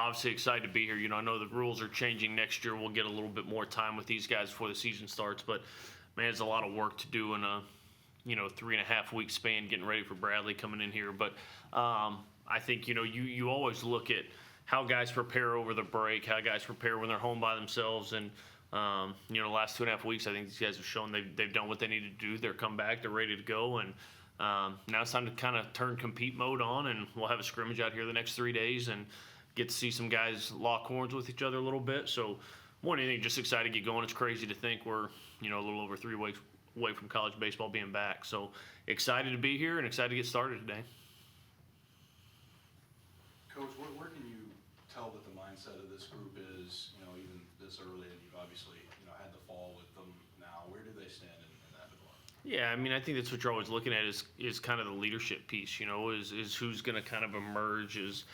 obviously excited to be here. I know the rules are changing next year. We'll get a little bit more time with these guys before the season starts. But, man, it's a lot of work to do in a, 3.5-week span getting ready for Bradley coming in here. But I think, you always look at how guys prepare over the break, how guys prepare when they're home by themselves. And, the last 2.5 weeks, I think these guys have shown they've done what they need to do. They're come back. They're ready to go. And now it's time to kind of turn compete mode on, and we'll have a scrimmage out here the next 3 days and get to see some guys lock horns with each other a little bit. So more than anything, just excited to get going. It's crazy to think we're, a little over 3 weeks away from college baseball being back. So excited to be here and excited to get started today. Coach, where can you tell that the mindset of this group is, even this early, and you've obviously, had the fall with them now. Where do they stand in that regard? Yeah, I mean, I think that's what you're always looking at is kind of the leadership piece, is who's going to kind of emerge is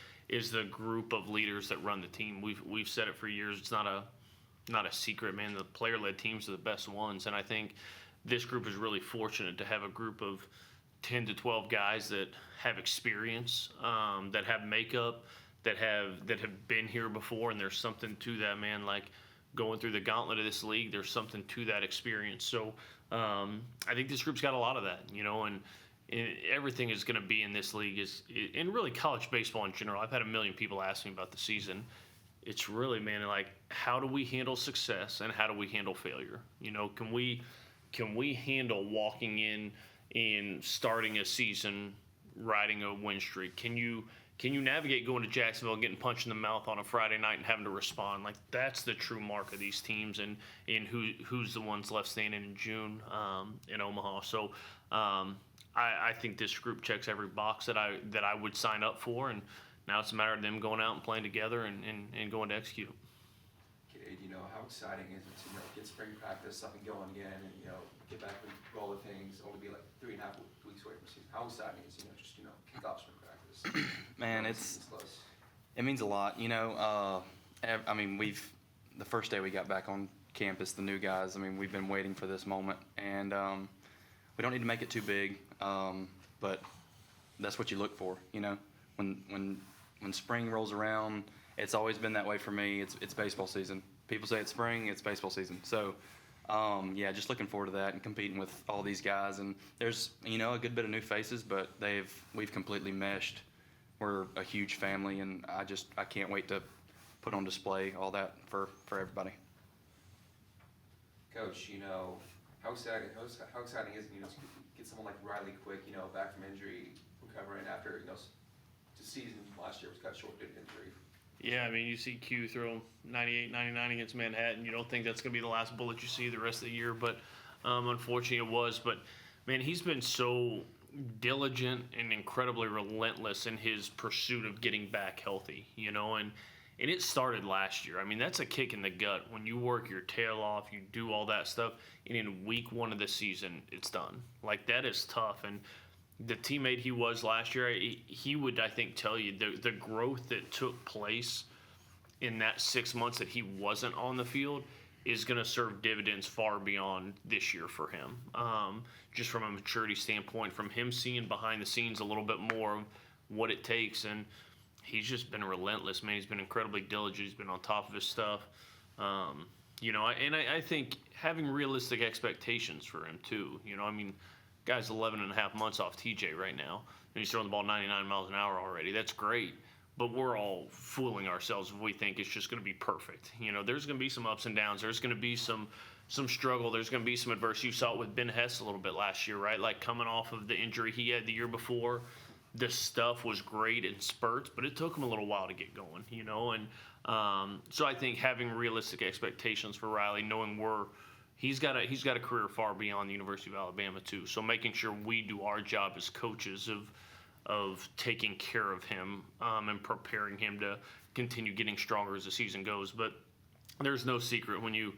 the group of leaders that run the team. We've said it for years. It's not a secret, man. The player-led teams are the best ones, and I think this group is really fortunate to have a group of 10 to 12 guys that have experience, that have makeup, that have been here before, and there's something to that, man. Like going through the gauntlet of this league, there's something to that experience. So I think this group's got a lot of that, and everything is going to be in this league and really college baseball in general. I've had a million people ask me about the season. It's really, man, like how do we handle success and how do we handle failure? Can we handle walking in and starting a season riding a win streak? Can you navigate going to Jacksonville and getting punched in the mouth on a Friday night and having to respond? Like that's the true mark of these teams and who's the ones left standing in June in Omaha. So I think this group checks every box that I would sign up for, and now it's a matter of them going out and playing together and going to execute. Kade, how exciting is it to get spring practice up and going again, and get back and roll of things? Only be like 3.5 weeks away from season. How exciting is just kick off spring practice? Man, it means a lot. I mean, the first day we got back on campus, the new guys. I mean, we've been waiting for this moment, and we don't need to make it too big, but that's what you look for. When spring rolls around, it's always been that way for me. It's baseball season. People say it's spring, it's baseball season. So, yeah, just looking forward to that and competing with all these guys. And there's a good bit of new faces, but we've completely meshed. We're a huge family, and I can't wait to put on display all that for everybody. Coach, how exciting is it, to get someone like Riley Quick, back from injury, recovering after, the season last year was cut short due to injury. Yeah, I mean, you see Q throw 98, 99 against Manhattan. You don't think that's going to be the last bullet you see the rest of the year, but unfortunately it was. But, man, he's been so diligent and incredibly relentless in his pursuit of getting back healthy, and it started last year. I mean, that's a kick in the gut when you work your tail off, you do all that stuff, and in week 1 of the season, it's done. Like, that is tough. And the teammate he was last year, he would, I think, tell you the growth that took place in that 6 months that he wasn't on the field is going to serve dividends far beyond this year for him. Just from a maturity standpoint, from him seeing behind the scenes a little bit more of what it takes. And he's just been relentless, man. He's been incredibly diligent. He's been on top of his stuff. I think having realistic expectations for him, too. I mean, guy's 11 and a half months off TJ right now, and he's throwing the ball 99 miles an hour already. That's great, but we're all fooling ourselves if we think it's just going to be perfect. There's going to be some ups and downs. There's going to be some struggle. There's going to be some adversity. You saw it with Ben Hess a little bit last year, right? Like coming off of the injury he had the year before, this stuff was great in spurts, but it took him a little while to get going, and so I think having realistic expectations for Riley, knowing he's got a career far beyond the University of Alabama too. So making sure we do our job as coaches of taking care of him and preparing him to continue getting stronger as the season goes. But there's no secret when you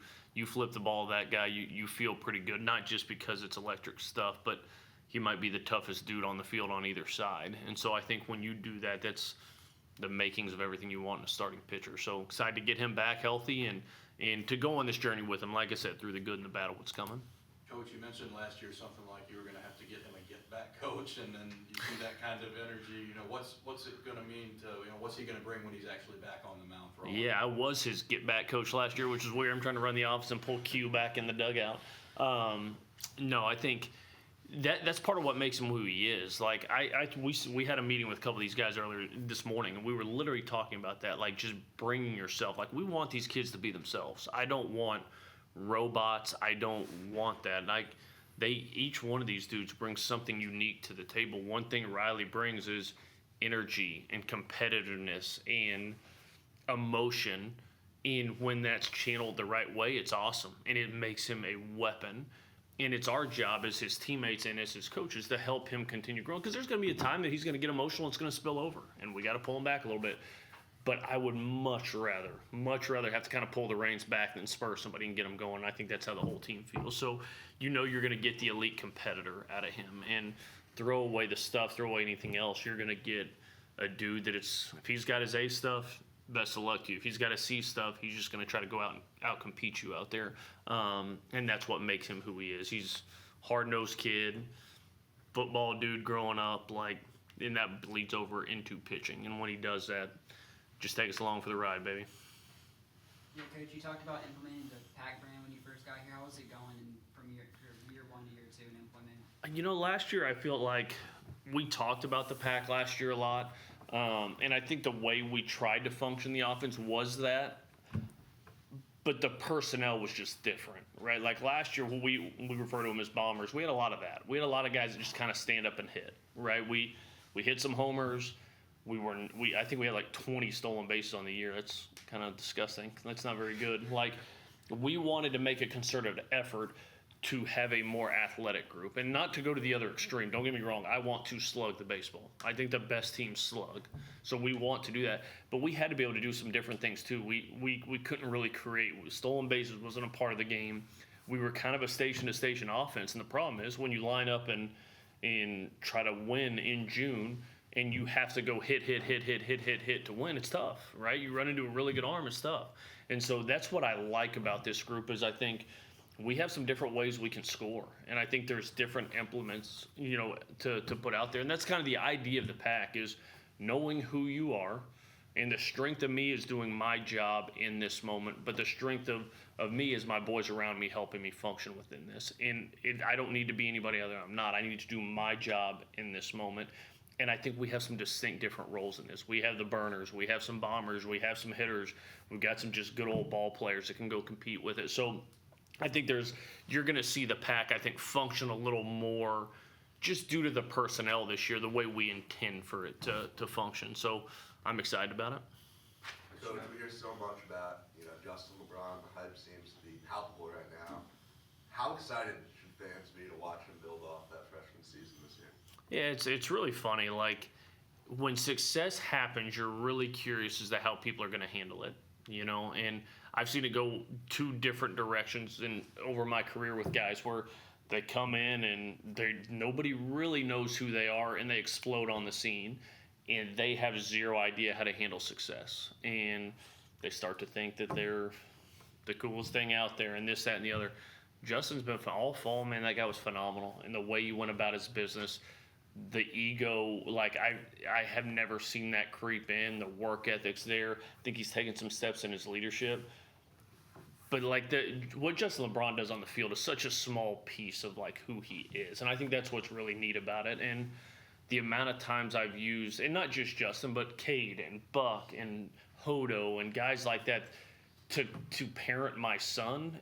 flip the ball to that guy, you feel pretty good. Not just because it's electric stuff, but he might be the toughest dude on the field on either side. And so I think when you do that, that's the makings of everything you want in a starting pitcher. So excited to get him back healthy and to go on this journey with him, like I said, through the good and the bad of what's coming. Coach, you mentioned last year something like you were going to have to get him get-back coach, and then you see that kind of energy, you know, what's it gonna mean to, you know, what's he gonna bring when he's actually back on the mound for all? Yeah, I was his get-back coach last year, which is weird. I'm trying to run the office and pull Q back in the dugout. No, I think that's part of what makes him who he is. Like we had a meeting with a couple of these guys earlier this morning, and we were literally talking about that. Like just bringing yourself. Like we want these kids to be themselves. I don't want robots. I don't want that. Like each one of these dudes brings something unique to the table. One thing Riley brings is energy and competitiveness and emotion. And when that's channeled the right way, it's awesome, and it makes him a weapon. And it's our job as his teammates and as his coaches to help him continue growing, because there's going to be a time that he's going to get emotional and it's going to spill over, and we got to pull him back a little bit. But I would much rather have to kind of pull the reins back than spur somebody and get him going. I think that's how the whole team feels. So you know you're going to get the elite competitor out of him, and throw away the stuff, throw away anything else. You're going to get a dude that if he's got his A stuff, best of luck to you. If he's got his C stuff, he's just going to try to go out and out-compete you out there. And that's what makes him who he is. He's hard-nosed kid, football dude growing up, and that bleeds over into pitching. And when he does that, just take us along for the ride, baby. Yeah, Coach, you talked about implementing the pack brand when you first got here. How was it going from year 1 to year 2 in implementing? You know, last year I feel like we talked about the pack last year a lot. And I think the way we tried to function the offense was that, but the personnel was just different, right? Like last year, we refer to them as bombers. We had a lot of that. We had a lot of guys that just kind of stand up and hit, right? We hit some homers. I think we had like 20 stolen bases on the year. That's kind of disgusting. That's not very good. Like we wanted to make a concerted effort to have a more athletic group, and not to go to the other extreme. Don't get me wrong. I want to slug the baseball. I think the best teams slug. So we want to do that. But we had to be able to do some different things too. We couldn't really create. Stolen bases wasn't a part of the game. We were kind of a station-to-station offense. And the problem is when you line up and try to win in June, and you have to go hit to win, it's tough, right? You run into a really good arm, it's tough. And so that's what I like about this group is I think we have some different ways we can score, and I think there's different implements, to put out there. And that's kind of the idea of the pack is knowing who you are, and the strength of me is doing my job in this moment, but the strength of me is my boys around me helping me function within this. And I don't need to be anybody other than I'm not. I need to do my job in this moment. And I think we have some distinct different roles in this. We have the burners, we have some bombers, we have some hitters, we've got some just good old ball players that can go compete with it. So I think you're going to see the pack, I think, function a little more just due to the personnel this year, the way we intend for it to function. So I'm excited about it. Coach, we hear so much about, Justin LeBron. The hype seems to be palpable right now. How excited should fans be to watch him build off that freshman season this year? Yeah, it's really funny. Like, when success happens, you're really curious as to how people are going to handle it, and I've seen it go two different directions over my career with guys where they come in and nobody really knows who they are, and they explode on the scene, and they have zero idea how to handle success, and they start to think that they're the coolest thing out there, and this, that, and the other. Justin's been all fall, man. That guy was phenomenal, and the way he went about his business, the ego, like I have never seen that creep in. The work ethic's there. I think he's taken some steps in his leadership. But what Justin LeBron does on the field is such a small piece of who he is, and I think that's what's really neat about it. And the amount of times I've used, and not just Justin, but Cade and Buck and Hodo and guys like that to parent my son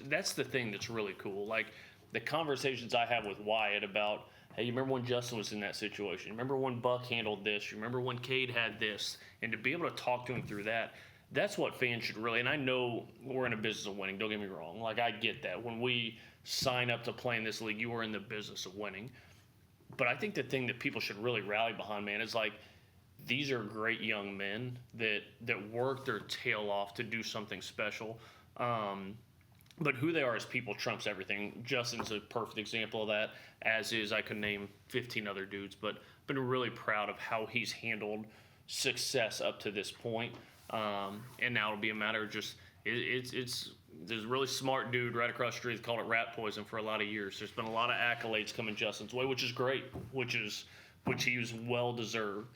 that's the thing that's really cool. Like the conversations I have with Wyatt about, hey, you remember when Justin was in that situation? You remember when Buck handled this? You remember when Cade had this? And to be able to talk to him through that. That's what fans should really, and I know we're in a business of winning, don't get me wrong. I get that. When we sign up to play in this league, you are in the business of winning. But I think the thing that people should really rally behind, man, is these are great young men that work their tail off to do something special. But who they are as people trumps everything. Justin's a perfect example of that, as is, I could name 15 other dudes, but been really proud of how he's handled success up to this point. And now it'll be a matter of just, it's There's a really smart dude right across the street that called it rat poison for a lot of years. There's been a lot of accolades coming Justin's way, which is great, which he was well deserved.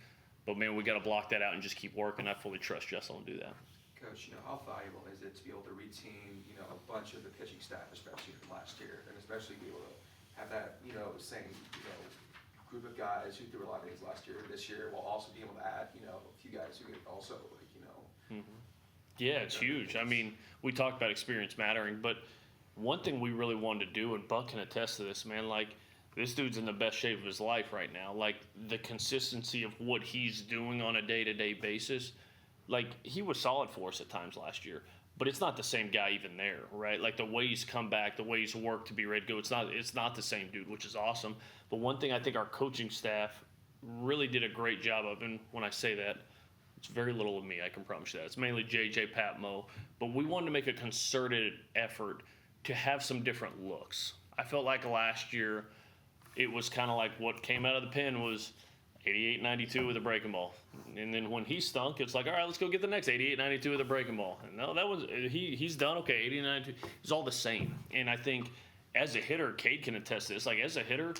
But man, we got to block that out and just keep working. I fully trust Justin to do that. Coach, how valuable is it to be able to retain, a bunch of the pitching staff, especially from last year, and especially be able to have that, same, group of guys who threw a lot of innings last year, this year, while also being able to add, a few guys who could also, Yeah, it's huge. I mean, we talked about experience mattering, but one thing we really wanted to do, and Buck can attest to this, man, like, this dude's in the best shape of his life right now. Like, the consistency of what he's doing on a day-to-day basis, like, he was solid for us at times last year, but it's not the same guy even there, right? Like, the way he's come back, the way he's worked to be ready to go, it's not the same dude, which is awesome. But one thing I think our coaching staff really did a great job of, and when I say that, it's very little of me, I can promise you that. It's mainly JJ, Pat, Mo. But we wanted to make a concerted effort to have some different looks. I felt like last year it was kind of like what came out of the pen was 88-92 with a breaking ball. And then when he stunk, it's like, all right, let's go get the next 88-92 with a breaking ball. And no, that was he's done okay. 88-92, it's all the same. And I think as a hitter, Kade can attest to this. Like, as a hitter,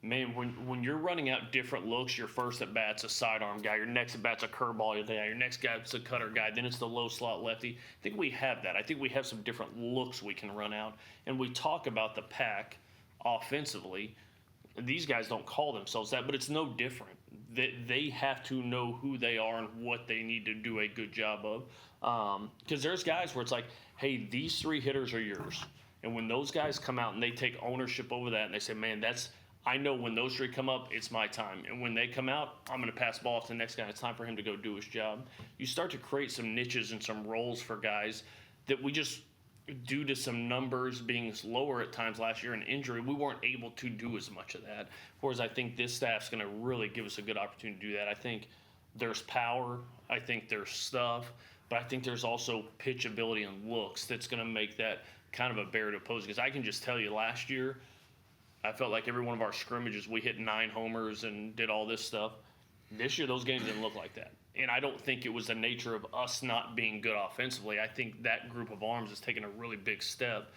man, when you're running out different looks, your first at bat's a sidearm guy, your next at bat's a curveball guy, your next guy's a cutter guy, then it's the low slot lefty. I think we have that. I think we have some different looks we can run out. And we talk about the pack offensively. These guys don't call themselves that, but it's no different. They have to know who they are and what they need to do a good job of. Because there's guys where it's like, hey, these three hitters are yours. And when those guys come out and they take ownership over that and they say, man, I know when those three come up, it's my time. And when they come out, I'm going to pass the ball to the next guy. It's time for him to go do his job. You start to create some niches and some roles for guys that we just, due to some numbers being lower at times last year and injury, we weren't able to do as much of that. Whereas I think this staff's going to really give us a good opportunity to do that. I think there's power. I think there's stuff. But I think there's also pitchability and looks that's going to make that kind of a barrier to oppose. Because I can just tell you, last year, I felt like every one of our scrimmages, we hit 9 homers and did all this stuff. This year, those games didn't look like that. And I don't think it was the nature of us not being good offensively. I think that group of arms has taken a really big step,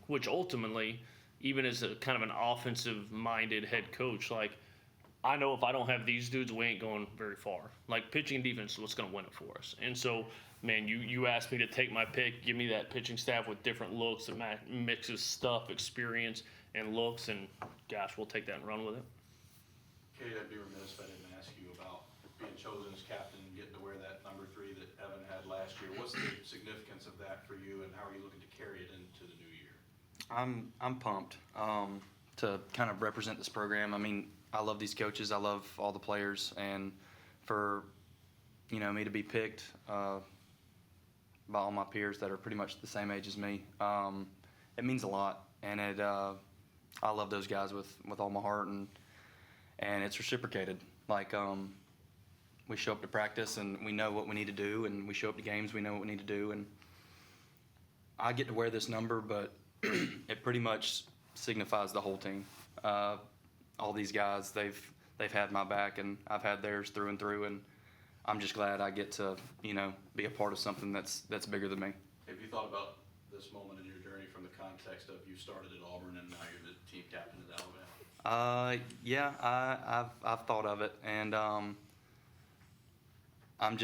which ultimately, even as a kind of an offensive-minded head coach, like, I know if I don't have these dudes, we ain't going very far. Like, pitching and defense is what's going to win it for us. And so, man, you asked me to take my pick, give me that pitching staff with different looks that mixes stuff, experience, and looks, and gosh, we'll take that and run with it. Kade, I'd be remiss if I didn't ask you about being chosen as captain and getting to wear that number 3 that Evan had last year. What's the significance of that for you, and how are you looking to carry it into the new year? I'm pumped to kind of represent this program. I mean, I love these coaches. I love all the players, and for me to be picked by all my peers that are pretty much the same age as me, it means a lot. And I love those guys with all my heart, and it's reciprocated. Like, we show up to practice and we know what we need to do, and we show up to games, we know what we need to do, and I get to wear this number, but it pretty much signifies the whole team. All these guys, they've had my back, and I've had theirs through and through, and I'm just glad I get to be a part of something that's bigger than me. Have you thought about this moment in your journey from the context of you started at Auburn and now you're the team captain at Alabama? Yeah, I've thought of it, and I'm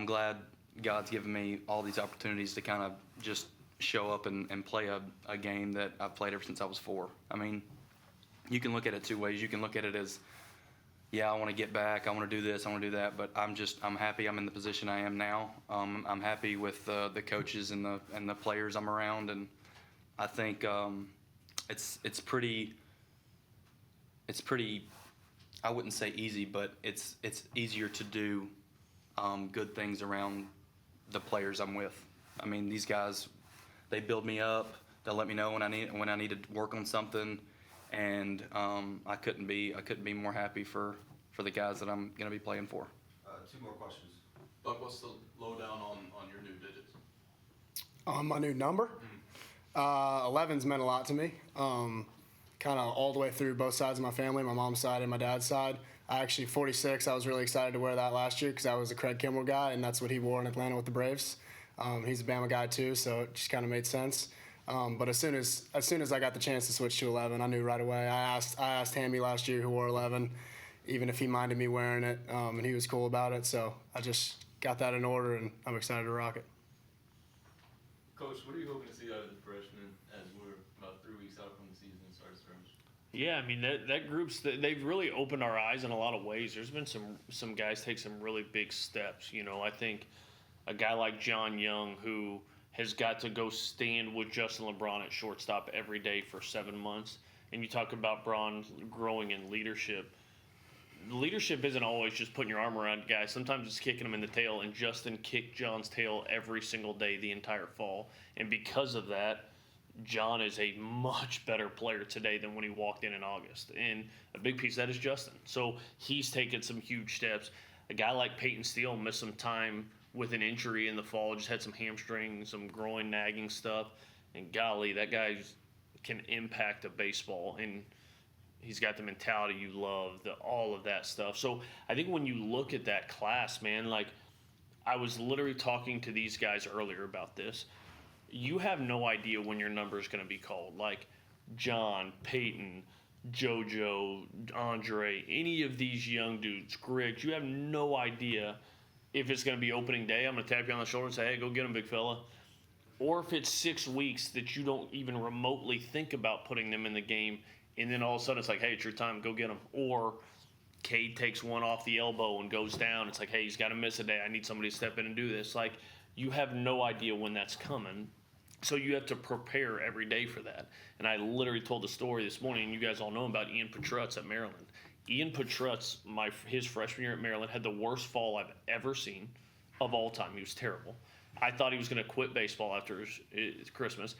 glad God's given me all these opportunities to kind of just show up and play a game that I've played ever since I was 4. I mean, you can look at it 2 ways. You can look at it as, yeah, I want to get back, I want to do this, I want to do that, but I'm happy I'm in the position I am now. I'm happy with the coaches and the players I'm around, and I think it's pretty, I wouldn't say easy, but it's easier to do good things around the players I'm with. I mean, these guys, they build me up. They'll let me know when I need to work on something, and I couldn't be more happy for the guys that I'm going to be playing for. 2 more questions. Buck, what's the lowdown on your new digits? My new number? 11's meant a lot to me. Kind of all the way through both sides of my family, my mom's side and my dad's side. I actually, 46, I was really excited to wear that last year because I was a Craig Kimbrell guy, and that's what he wore in Atlanta with the Braves. He's a Bama guy too, so it just kind of made sense. But as soon as I got the chance to switch to 11, I knew right away. I asked Hammy last year who wore 11, even if he minded me wearing it, and he was cool about it. So I just got that in order, and I'm excited to rock it. Coach, what are you hoping to see out of the freshmen as we're about 3 weeks out from the season and starts scrimmage? Yeah, I mean that group's they've really opened our eyes in a lot of ways. There's been some guys take some really big steps. You know, I think a guy like John Young, who has got to go stand with Justin LeBron at shortstop every day for 7 months, and you talk about Braun growing in leadership. Leadership isn't always just putting your arm around guys. Sometimes it's kicking them in the tail, and Justin kicked John's tail every single day the entire fall. And because of that, John is a much better player today than when he walked in August. And a big piece of that is Justin. So he's taken some huge steps. A guy like Peyton Steele missed some time with an injury in the fall, just had some hamstring, some groin nagging stuff. And golly, that guy can impact a baseball. And he's got the mentality you love, all of that stuff. So I think when you look at that class, man, like I was literally talking to these guys earlier about this. You have no idea when your number is going to be called. Like John, Peyton, JoJo, Andre, any of these young dudes, Griggs, you have no idea if it's going to be opening day. I'm going to tap you on the shoulder and say, hey, go get him, big fella. Or if it's 6 weeks that you don't even remotely think about putting them in the game, and then all of a sudden it's like, hey, it's your time, go get him. Or Cade takes one off the elbow and goes down. It's like, hey, he's got to miss a day. I need somebody to step in and do this. Like, you have no idea when that's coming. So you have to prepare every day for that. And I literally told the story this morning, and you guys all know about Ian Petrutz at Maryland. Ian Petrutz, his freshman year at Maryland, had the worst fall I've ever seen of all time. He was terrible. I thought he was going to quit baseball after Christmas.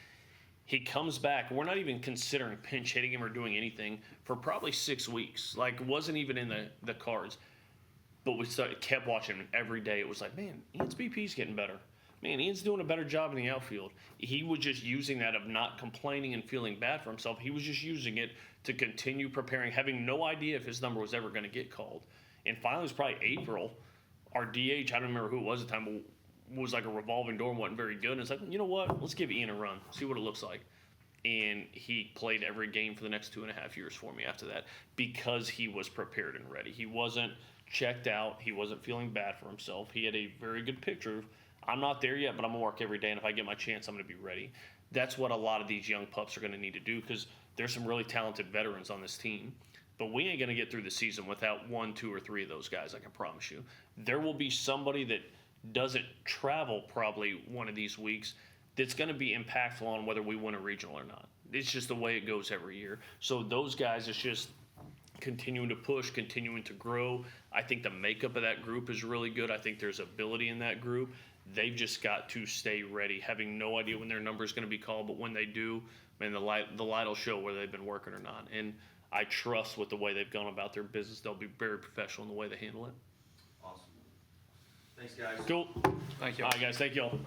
He comes back. We're not even considering pinch hitting him or doing anything for probably 6 weeks. Like, it wasn't even in the cards. But we kept watching him every day. It was like, man, Ian's BP's getting better. Man, Ian's doing a better job in the outfield. He was just using that of not complaining and feeling bad for himself. He was just using it to continue preparing, having no idea if his number was ever going to get called. And finally, it was probably April. Our DH, I don't remember who it was at the time, was like a revolving door and wasn't very good. And it's like, you know what? Let's give Ian a run, see what it looks like. And he played every game for the next 2.5 years for me after that because he was prepared and ready. He wasn't checked out. He wasn't feeling bad for himself. He had a very good picture of, I'm not there yet, but I'm going to work every day, and if I get my chance, I'm going to be ready. That's what a lot of these young pups are going to need to do because there's some really talented veterans on this team. But we ain't going to get through the season without 1, 2, or 3 of those guys, I can promise you. There will be somebody that doesn't travel probably one of these weeks that's going to be impactful on whether we win a regional or not. It's just the way it goes every year. So those guys, it's just continuing to push, continuing to grow. I think the makeup of that group is really good. I think there's ability in that group. They've just got to stay ready, having no idea when their number is going to be called, but when they do, man, the light will show whether they've been working or not. And I trust with the way they've gone about their business. They'll be very professional in the way they handle it. Awesome. Thanks, guys. Cool. Thank you. All right, guys. Thank you all.